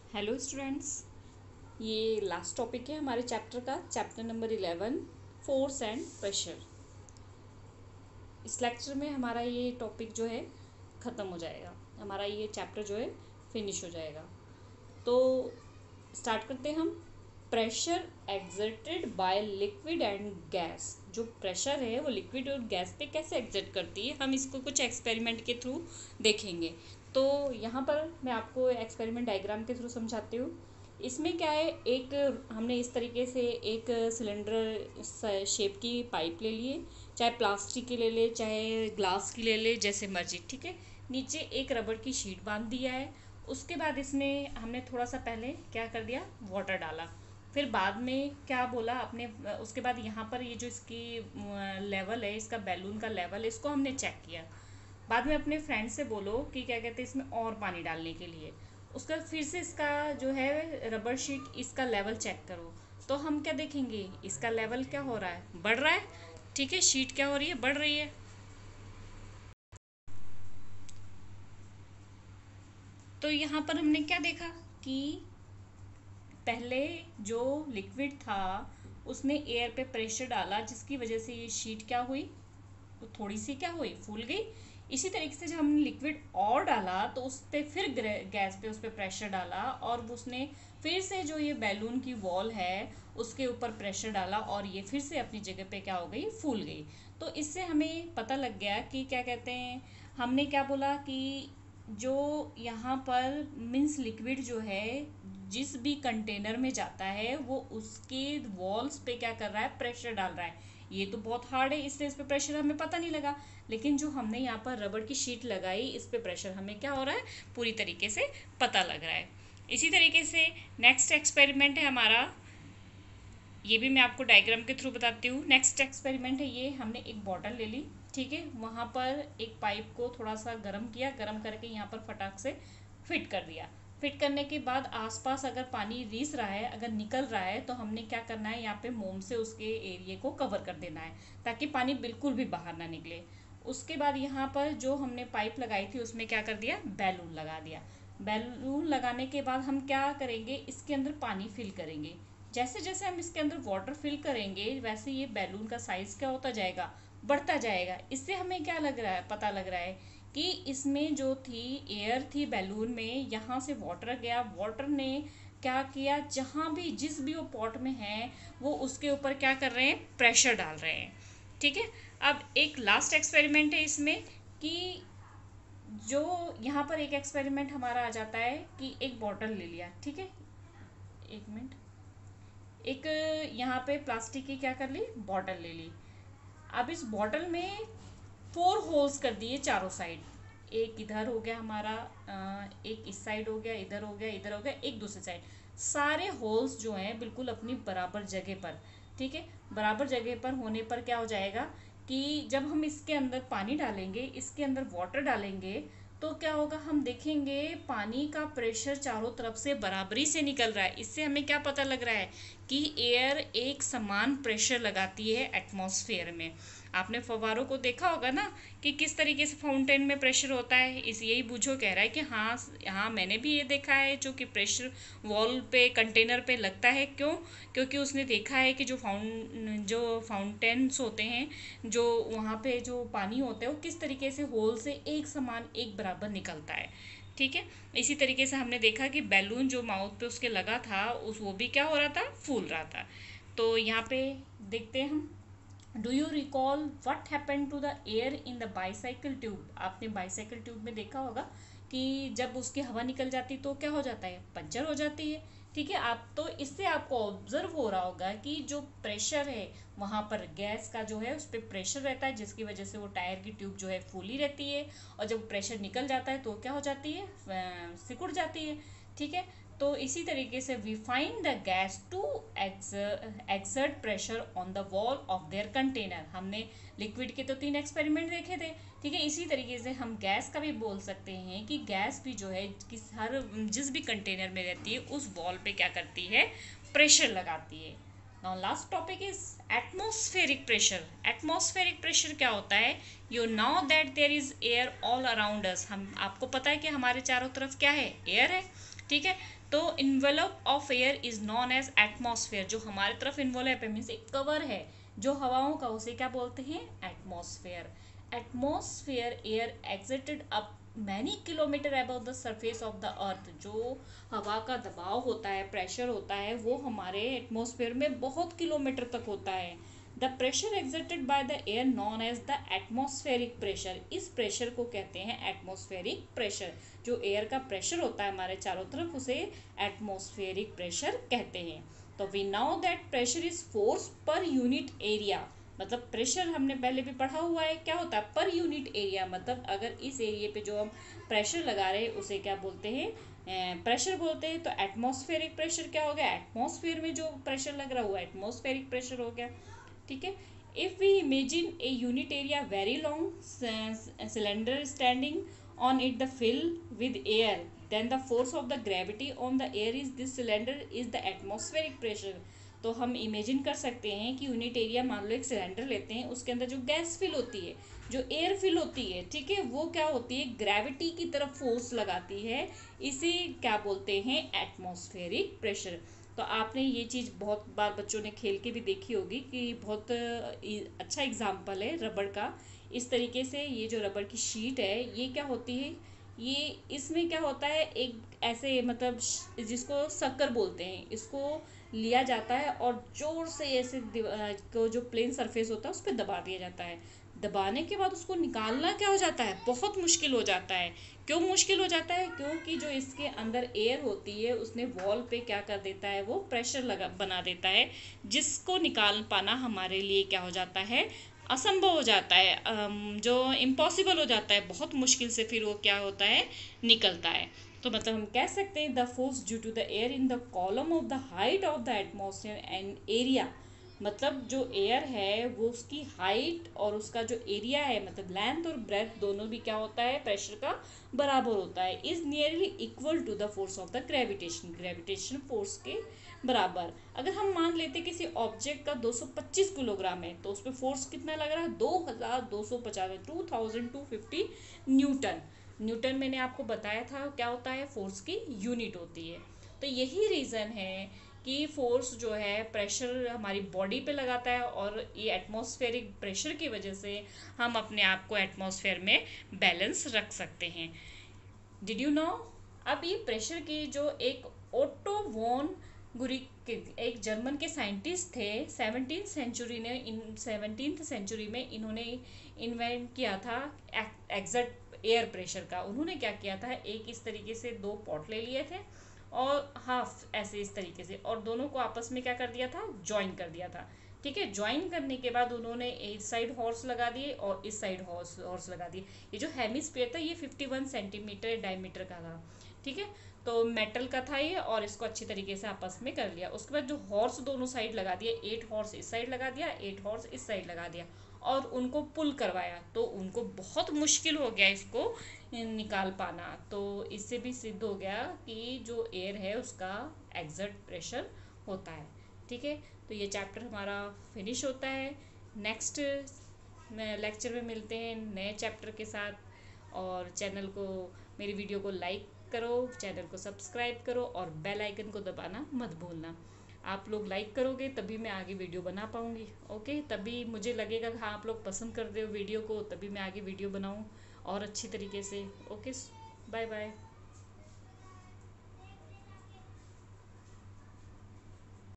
Hello students, ये last topic है हमारे चैप्टर का, chapter number 11, force and pressure. इस लेक्चर में हमारा ये टॉपिक जो है ख़त्म हो जाएगा, हमारा ये चैप्टर जो है फिनिश हो जाएगा। तो स्टार्ट करते हैं हम। Pressure exerted by liquid and gas. जो प्रेशर है वो लिक्विड और गैस पे कैसे एक्सर्ट करती है, हम इसको कुछ एक्सपेरिमेंट के थ्रू देखेंगे। तो यहाँ पर मैं आपको एक्सपेरिमेंट डायग्राम के थ्रू समझाती हूँ। इसमें क्या है, एक हमने इस तरीके से एक सिलेंडर शेप की पाइप ले लिए, चाहे प्लास्टिक की ले ले चाहे ग्लास की ले ले, जैसे मर्जी, ठीक है। नीचे एक रबड़ की शीट बांध दिया है। उसके बाद इसमें हमने थोड़ा सा पहले क्या कर दिया, वाटर डाला। फिर बाद में क्या बोला अपने, उसके बाद यहाँ पर ये जो इसकी लेवल है, इसका बैलून का लेवल है, इसको हमने चेक किया। बाद में अपने फ्रेंड से बोलो कि क्या कहते हैं, इसमें और पानी डालने के लिए। उसका फिर से इसका जो है रबर शीट, इसका लेवल चेक करो। तो हम क्या देखेंगे, इसका लेवल क्या हो रहा है, बढ़ रहा है। ठीक है, शीट क्या हो रही है, बढ़ रही है। तो यहाँ पर हमने क्या देखा कि पहले जो लिक्विड था उसने एयर पे प्रेशर डाला, जिसकी वजह से ये शीट क्या हुई, तो थोड़ी सी क्या हुई, फूल गई। इसी तरीके से जब हमने लिक्विड और डाला तो उस पर फिर गैस पे उस पर प्रेशर डाला, और उसने फिर से जो ये बैलून की वॉल है उसके ऊपर प्रेशर डाला, और ये फिर से अपनी जगह पे क्या हो गई, फूल गई। तो इससे हमें पता लग गया कि क्या कहते हैं, हमने क्या बोला कि जो यहाँ पर मीन्स लिक्विड जो है जिस भी कंटेनर में जाता है वो उसके वॉल्स पे क्या कर रहा है, प्रेशर डाल रहा है। ये तो बहुत हार्ड है, इसलिए इस पे प्रेशर हमें पता नहीं लगा। लेकिन जो हमने यहाँ पर रबड़ की शीट लगाई, इस पे प्रेशर हमें क्या हो रहा है, पूरी तरीके से पता लग रहा है। इसी तरीके से नेक्स्ट एक्सपेरिमेंट है हमारा, ये भी मैं आपको डायग्राम के थ्रू बताती हूँ। नेक्स्ट एक्सपेरिमेंट है ये, हमने एक बॉटल ले ली, ठीक है। वहाँ पर एक पाइप को थोड़ा सा गर्म किया, गर्म करके यहाँ पर फटाक से फिट कर दिया। फिट करने के बाद आसपास अगर पानी रिस रहा है, अगर निकल रहा है, तो हमने क्या करना है, यहाँ पे मोम से उसके एरिए को कवर कर देना है, ताकि पानी बिल्कुल भी बाहर ना निकले। उसके बाद यहाँ पर जो हमने पाइप लगाई थी उसमें क्या कर दिया, बैलून लगा दिया। बैलून लगाने के बाद हम क्या करेंगे, इसके अंदर पानी फिल करेंगे। जैसे जैसे हम इसके अंदर वाटर फिल करेंगे वैसे ये बैलून का साइज क्या होता जाएगा, बढ़ता जाएगा। इससे हमें क्या लग रहा है, पता लग रहा है कि इसमें जो थी एयर थी बैलून में, यहाँ से वाटर गया, वाटर ने क्या किया, जहाँ भी जिस भी वो पॉट में है वो उसके ऊपर क्या कर रहे हैं, प्रेशर डाल रहे हैं। ठीक है। अब एक लास्ट एक्सपेरिमेंट है इसमें कि जो यहाँ पर एक एक्सपेरिमेंट हमारा आ जाता है कि एक बॉटल ले लिया, ठीक है, एक मिनट, एक यहाँ पे प्लास्टिक की क्या कर ली, बॉटल ले ली। अब इस बॉटल में 4 होल्स कर दिए चारों साइड। एक इधर हो गया हमारा, एक इस साइड हो गया, इधर हो गया, इधर हो गया, एक दूसरे साइड। सारे होल्स जो हैं बिल्कुल अपनी बराबर जगह पर, ठीक है। बराबर जगह पर होने पर क्या हो जाएगा कि जब हम इसके अंदर पानी डालेंगे, इसके अंदर वाटर डालेंगे, तो क्या होगा, हम देखेंगे पानी का प्रेशर चारों तरफ से बराबरी से निकल रहा है। इससे हमें क्या पता लग रहा है कि एयर एक समान प्रेशर लगाती है एटमॉस्फेयर में। आपने फव्वारों को देखा होगा ना कि किस तरीके से फाउंटेन में प्रेशर होता है। इस यही बूझो कह रहा है कि हाँ हाँ, मैंने भी ये देखा है जो कि प्रेशर वॉल पे कंटेनर पे लगता है। क्यों? क्योंकि उसने देखा है कि जो फाउंटेन्स होते हैं, जो वहाँ पे जो पानी होता है वो किस तरीके से होल से एक समान एक बराबर निकलता है। ठीक है। इसी तरीके से हमने देखा कि बैलून जो माउथ पे उसके लगा था उस वो भी क्या हो रहा था, फूल रहा था। तो यहाँ पे देखते हैं हम, do you recall what happen to the air in the bicycle tube. आपने बाईसाइकिल ट्यूब में देखा होगा कि जब उसकी हवा निकल जाती तो क्या हो जाता है, पंचर हो जाती है। ठीक है। आप तो इससे आपको ऑब्जर्व हो रहा होगा कि जो प्रेशर है वहाँ पर गैस का जो है उस पर प्रेशर रहता है, जिसकी वजह से वो टायर की ट्यूब जो है फूली रहती है, और जब प्रेशर निकल जाता है तो क्या हो जाती है, सिकुड़ जाती है। ठीक है। तो इसी तरीके से we find the gas to exert pressure on the wall of their container. हमने लिक्विड के तो 3 एक्सपेरिमेंट देखे थे, ठीक है। इसी तरीके से हम गैस का भी बोल सकते हैं कि गैस भी जो है किस हर जिस भी कंटेनर में रहती है उस वॉल पे क्या करती है, प्रेशर लगाती है। Now last topic is atmospheric pressure. Atmospheric pressure क्या होता है, you know that there is air all around us. हम आपको पता है कि हमारे चारों तरफ क्या है, एयर है, ठीक है। तो envelope of air is known as atmosphere. जो हमारे तरफ इन्वेलप है मीन्स एक कवर है जो हवाओं का, उसे क्या बोलते हैं? Atmosphere. Atmosphere air exerted up many kilometre above the surface of the earth. जो हवा का दबाव होता है, प्रेशर होता है, वो हमारे एटमॉस्फेयर में बहुत किलोमीटर तक होता है। The pressure exerted by the air known as the atmospheric pressure. इस प्रेशर को कहते हैं एटमॉस्फेरिक प्रेशर। जो एयर का प्रेशर होता है हमारे चारों तरफ, उसे एटमॉस्फेरिक प्रेशर कहते हैं। तो we know that pressure is force per unit area. मतलब प्रेशर हमने पहले भी पढ़ा हुआ है, क्या होता है? पर यूनिट एरिया। मतलब अगर इस एरिया पे जो हम प्रेशर लगा रहे हैं उसे क्या बोलते हैं? प्रेशर बोलते हैं। तो एटमॉस्फेरिक प्रेशर क्या हो गया? एटमॉस्फेयर में जो प्रेशर लग रहा है वो एटमॉस्फेरिक प्रेशर हो गया। ठीक है। If we imagine a unit area very long cylinder standing on it the fill with air, then the force of the gravity on the air is this cylinder is the atmospheric pressure। तो हम imagine कर सकते हैं कि unit area, मान लो एक cylinder लेते हैं, उसके अंदर जो गैस फिल होती है, जो एयर फिल होती है, ठीक है, वो क्या होती है? ग्रेविटी की तरफ फोर्स लगाती है। इसे क्या बोलते हैं? Atmospheric pressure. तो आपने ये चीज़ बहुत बार बच्चों ने खेल के भी देखी होगी कि बहुत अच्छा एग्जाम्पल है रबड़ का। इस तरीके से ये जो रबड़ की शीट है, ये क्या होती है? ये इसमें क्या होता है? एक ऐसे मतलब जिसको शक्कर बोलते हैं, इसको लिया जाता है और जोर से ऐसे को जो प्लेन सरफेस होता है उस पर दबा दिया जाता है। दबाने के बाद उसको निकालना क्या हो जाता है? बहुत मुश्किल हो जाता है। क्यों मुश्किल हो जाता है? क्योंकि जो इसके अंदर एयर होती है उसने वॉल पे क्या कर देता है? वो प्रेशर लगा बना देता है, जिसको निकाल पाना हमारे लिए क्या हो जाता है? असंभव हो जाता है, जो इम्पॉसिबल हो जाता है। बहुत मुश्किल से फिर वो क्या होता है? निकलता है। तो मतलब हम कह सकते हैं the force due to the air in the column of the height of the atmosphere and area. मतलब जो एयर है वो उसकी हाइट और उसका जो एरिया है, मतलब लेंथ और ब्रेथ दोनों भी क्या होता है? प्रेशर का बराबर होता है। Is nearly equal to the force of the gravitation. Gravitation force के बराबर। अगर हम मान लेते किसी ऑब्जेक्ट का 225 किलोग्राम है तो उस पर फोर्स कितना लग रहा है? 2250, 2250 न्यूटन। न्यूटन मैंने आपको बताया था क्या होता है? फोर्स की यूनिट होती है। तो यही रीज़न है कि फोर्स जो है प्रेशर हमारी बॉडी पे लगाता है, और ये एटमॉस्फेरिक प्रेशर की वजह से हम अपने आप को एटमॉस्फेयर में बैलेंस रख सकते हैं। Did you know? अब ये प्रेशर की जो एक ओटो वॉन गुरिक, एक जर्मन के साइंटिस्ट थे, 17th सेंचुरी में इन्होंने इन्वेंट किया था एग्जैक्ट एयर प्रेशर का। उन्होंने क्या किया था? एक इस तरीके से दो पॉट ले लिए थे और हाफ ऐसे इस तरीके से, और दोनों को आपस में क्या कर दिया था? ज्वाइन कर दिया था। ठीक है। ज्वाइन करने के बाद उन्होंने इस साइड हॉर्स लगा दिए और इस साइड हॉर्स लगा दिए। ये जो हेमिस्फीयर था ये 51 सेंटीमीटर डायमीटर का था। ठीक है। तो मेटल का था ये, और इसको अच्छी तरीके से आपस में कर लिया। उसके बाद जो हॉर्स दोनों साइड लगा दिए, 8 हॉर्स इस साइड लगा दिया, 8 हॉर्स इस साइड लगा दिया, और उनको पुल करवाया। तो उनको बहुत मुश्किल हो गया इसको निकाल पाना। तो इससे भी सिद्ध हो गया कि जो एयर है उसका एग्जर्ट प्रेशर होता है। ठीक है। तो ये चैप्टर हमारा फिनिश होता है। नेक्स्ट लेक्चर में मिलते हैं नए चैप्टर के साथ। और चैनल को, मेरी वीडियो को लाइक करो, चैनल को सब्सक्राइब करो और बेल आइकन को दबाना मत भूलना। आप लोग लाइक करोगे तभी मैं आगे वीडियो बना पाऊँगी। ओके। तभी मुझे लगेगा कि हाँ आप लोग पसंद करते हो वीडियो को, तभी मैं आगे वीडियो बनाऊँ और अच्छी तरीके से। ओके। Bye bye.